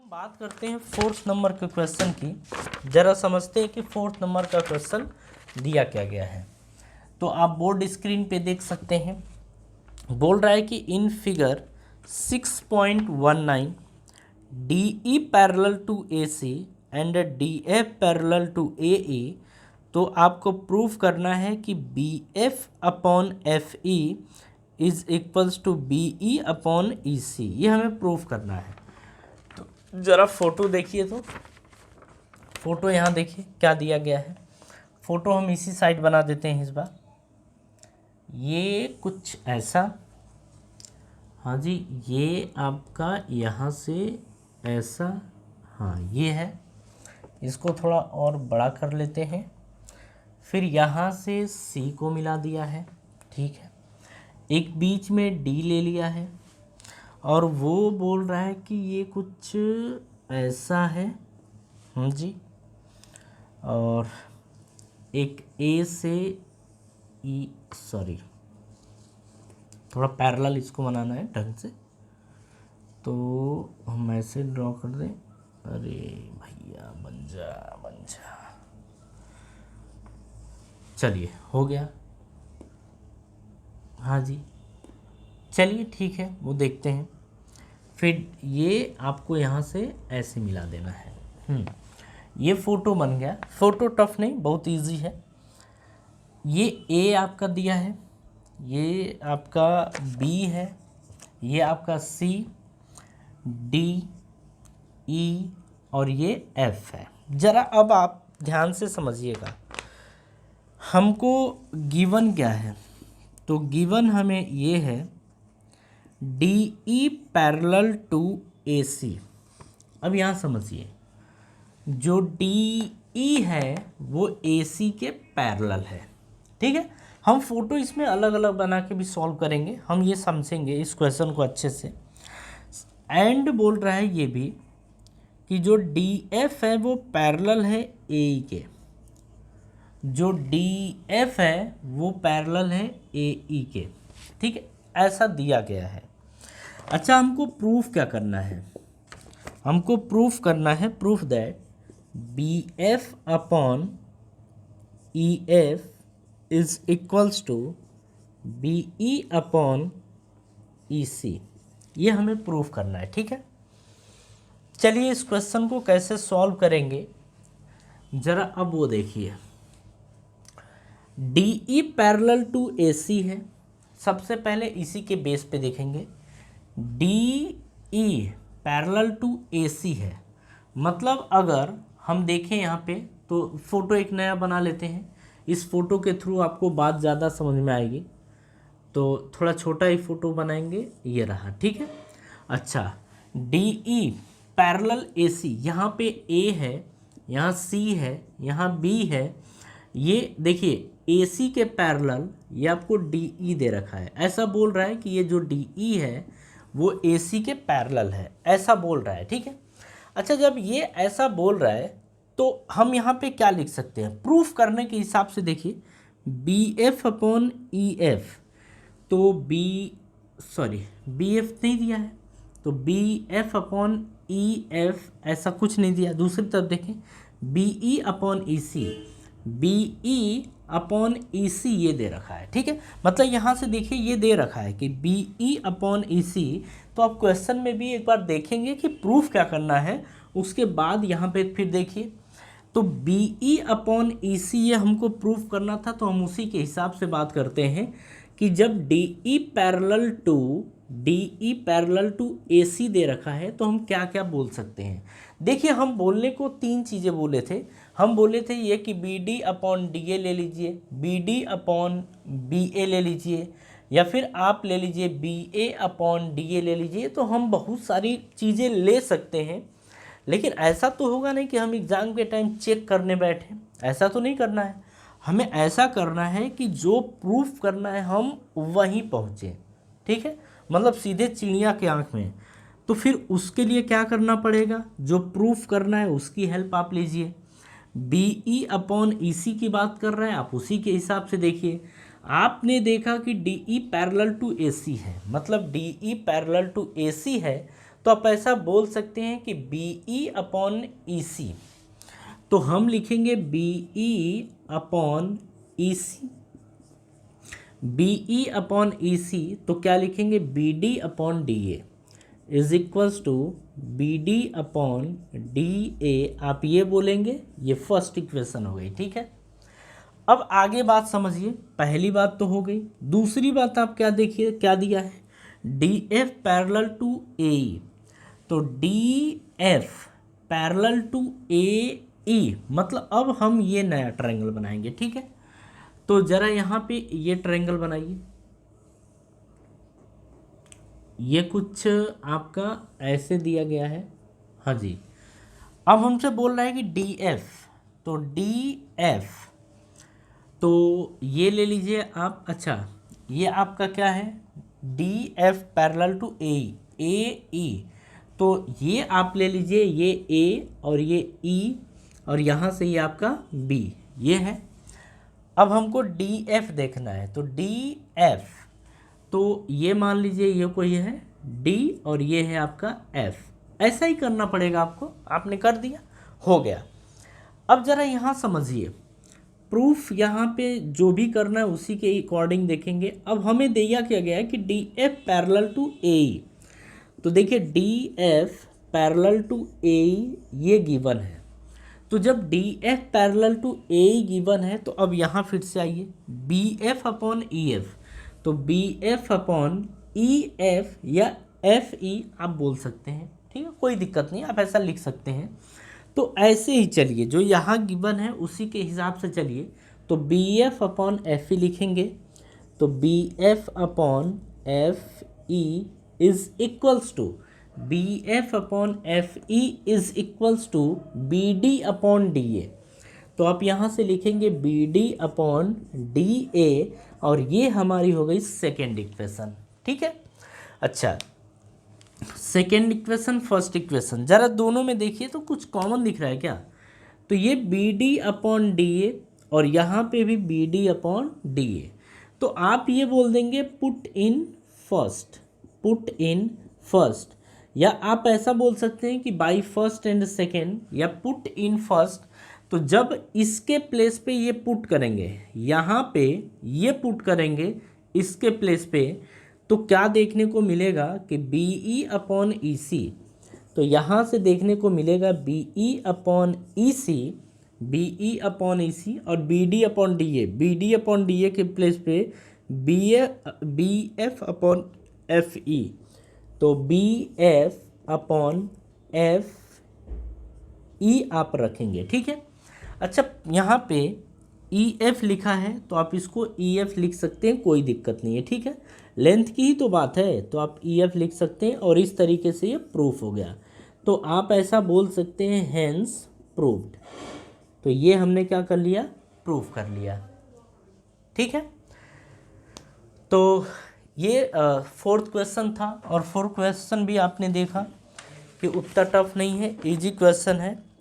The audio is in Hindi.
हम बात करते हैं फोर्थ नंबर के क्वेश्चन की। ज़रा समझते हैं कि फोर्थ नंबर का क्वेश्चन दिया क्या गया है। तो आप बोर्ड स्क्रीन पे देख सकते हैं, बोल रहा है कि in figure 6.19 DE parallel to AC and DF parallel to AE, तो आपको प्रूफ करना है कि BF upon FE is equals to BE upon EC। ये हमें प्रूफ करना है। तो ज़रा फोटो देखिए, तो फोटो यहाँ देखिए क्या दिया गया है। फोटो हम इसी साइड बना देते हैं इस बार। ये कुछ ऐसा, हाँ जी, ये आपका यहाँ से ऐसा, हाँ ये है। इसको थोड़ा और बड़ा कर लेते हैं। फिर यहाँ से C को मिला दिया है, ठीक है। एक बीच में D ले लिया है और वो बोल रहा है कि ये कुछ ऐसा है, हाँ जी। और एक A से E, सॉरी थोड़ा पैरेलल इसको बनाना है ढंग से, तो हम ऐसे ड्रॉ कर दें। अरे भैया बन जा, चलिए हो गया, हाँ जी चलिए ठीक है, वो देखते हैं। फिर ये आपको यहाँ से ऐसे मिला देना है। ये फ़ोटो बन गया। फ़ोटो टफ नहीं, बहुत इजी है। ये A आपका दिया है, ये आपका B है, ये आपका C, D, E और ये F है। ज़रा अब आप ध्यान से समझिएगा, हमको गिवन क्या है। तो गिवन हमें ये है DE पैरेलल टू AC। अब यहाँ समझिए, जो DE है वो AC के पैरेलल है, ठीक है। हम फोटो इसमें अलग अलग बना के भी सॉल्व करेंगे, हम ये समझेंगे इस क्वेश्चन को अच्छे से। एंड बोल रहा है ये भी कि जो DF है वो पैरेलल है AE के, जो DF है वो पैरेलल है AE के, ठीक है। ऐसा दिया गया है। अच्छा, हमको प्रूफ क्या करना है? हमको प्रूफ करना है, proof that BF upon EF is equals to BE upon EC। ये हमें प्रूफ करना है, ठीक है। चलिए इस क्वेश्चन को कैसे सॉल्व करेंगे जरा अब वो देखिए। DE पैरेलल टू AC है, सबसे पहले इसी के बेस पे देखेंगे। DE पैरेलल टू AC है, मतलब अगर हम देखें यहाँ पे, तो फोटो एक नया बना लेते हैं। इस फोटो के थ्रू आपको बात ज़्यादा समझ में आएगी, तो थोड़ा छोटा ही फोटो बनाएंगे। ये रहा, ठीक है। अच्छा, DE पैरेलल AC, यहाँ पे A है, यहाँ C है, यहाँ B है। ये देखिए AC के पैरेलल ये आपको DE दे रखा है। ऐसा बोल रहा है कि ये जो DE है वो AC के पैरेलल है, ऐसा बोल रहा है, ठीक है। अच्छा, जब ये ऐसा बोल रहा है तो हम यहाँ पे क्या लिख सकते हैं प्रूफ करने के हिसाब से? देखिए BF अपॉन EF, तो BF नहीं दिया है, तो BF अपॉन EF ऐसा कुछ नहीं दिया। दूसरी तरफ देखें, BE upon EC, BE upon EC ये दे रखा है, ठीक है। मतलब यहाँ से देखिए ये दे रखा है कि BE अपॉन EC। तो आप क्वेश्चन में भी एक बार देखेंगे कि प्रूफ क्या करना है, उसके बाद यहाँ पे फिर देखिए। तो BE अपॉन EC ये हमको प्रूफ करना था, तो हम उसी के हिसाब से बात करते हैं कि जब DE पैरेलल टू AC दे रखा है तो हम क्या क्या बोल सकते हैं। देखिए हम बोलने को तीन चीज़ें बोले थे। हम बोले थे ये कि BD अपॉन DA ले लीजिए, BD अपॉन BA ले लीजिए, या फिर आप ले लीजिए BA अपॉन DA ले लीजिए। तो हम बहुत सारी चीज़ें ले सकते हैं, लेकिन ऐसा तो होगा नहीं कि हम एग्ज़ाम के टाइम चेक करने बैठे। ऐसा तो नहीं करना है। हमें ऐसा करना है कि जो प्रूफ करना है हम वहीं पहुँचे, ठीक है। मतलब सीधे चिड़िया के आँख में। तो फिर उसके लिए क्या करना पड़ेगा? जो प्रूफ करना है उसकी हेल्प आप लीजिए। BE अपॉन EC की बात कर रहा है, आप उसी के हिसाब से देखिए। आपने देखा कि DE पैरेलल टू AC है, मतलब DE पैरेलल टू AC है, तो आप ऐसा बोल सकते हैं कि BE अपॉन EC, तो हम लिखेंगे BE upon EC, BE upon EC, तो क्या लिखेंगे BD upon DA is equals to BD upon DA, आप ये बोलेंगे, ये फर्स्ट इक्वेशन हो गई। ठीक है, अब आगे बात समझिए, पहली बात तो हो गई, दूसरी बात आप क्या देखिए क्या दिया है, DF पैरेलल टू AE, तो DF पैरेलल टू AE, मतलब अब हम ये नया ट्रायंगल बनाएंगे। ठीक है, तो जरा यहाँ पे ये ट्रायंगल बनाइए, ये कुछ आपका ऐसे दिया गया है। हाँ जी, अब हमसे बोल रहा है कि DF, तो DF, तो ये ले लीजिए आप। अच्छा, ये आपका क्या है, DF पैरेलल टू AE, तो ये आप ले लीजिए, ये A और ये E, और यहाँ से ये आपका B, ये है। अब हमको DF देखना है, तो DF, तो ये मान लीजिए ये कोई है D और ये है आपका F, ऐसा ही करना पड़ेगा आपको, आपने कर दिया, हो गया। अब जरा यहाँ समझिए, प्रूफ यहाँ पे जो भी करना है उसी के अकॉर्डिंग देखेंगे। अब हमें दिया क्या गया है कि DF पैरेलल टू AE, तो देखिए DF पैरेलल टू AE ये गिवन है, तो जब DF parallel to AE given है, तो अब यहाँ फिर से आइए, BF अपॉन EF, तो BF अपॉन EF या FE आप बोल सकते हैं। ठीक है, कोई दिक्कत नहीं, आप ऐसा लिख सकते हैं। तो ऐसे ही चलिए, जो यहाँ गिवन है उसी के हिसाब से चलिए, तो BF अपॉन FE लिखेंगे, तो BF upon FE is equals to BF upon FE is equals to BD upon DA, तो आप यहाँ से लिखेंगे BD अपॉन DA, और ये हमारी हो गई सेकेंड इक्वेशन। ठीक है, अच्छा, सेकेंड इक्वेशन फर्स्ट इक्वेशन, जरा दोनों में देखिए तो कुछ कॉमन दिख रहा है क्या, तो ये BD अपॉन DA और यहाँ पे भी BD अपॉन DA, तो आप ये बोल देंगे पुट इन फर्स्ट, या आप ऐसा बोल सकते हैं कि बाई फर्स्ट एंड सेकेंड, या पुट इन फर्स्ट। तो जब इसके प्लेस पे ये पुट करेंगे, यहाँ पे ये पुट करेंगे इसके प्लेस पे, तो क्या देखने को मिलेगा कि BE अपॉन EC, तो यहाँ से देखने को मिलेगा BE upon EC, BE upon EC, और BD अपॉन DA के प्लेस पे BF अपॉन FE, तो BF अपॉन FE आप रखेंगे। ठीक है, अच्छा, यहाँ पे EF लिखा है तो आप इसको EF लिख सकते हैं, कोई दिक्कत नहीं है। ठीक है, लेंथ की ही तो बात है, तो आप EF लिख सकते हैं, और इस तरीके से ये प्रूफ हो गया। तो आप ऐसा बोल सकते हैं हेंस प्रूव्ड, तो ये हमने क्या कर लिया, प्रूफ कर लिया। ठीक है, तो ये फोर्थ क्वेश्चन था, और फोर्थ क्वेश्चन भी आपने देखा कि उतना टफ नहीं है, इजी क्वेश्चन है।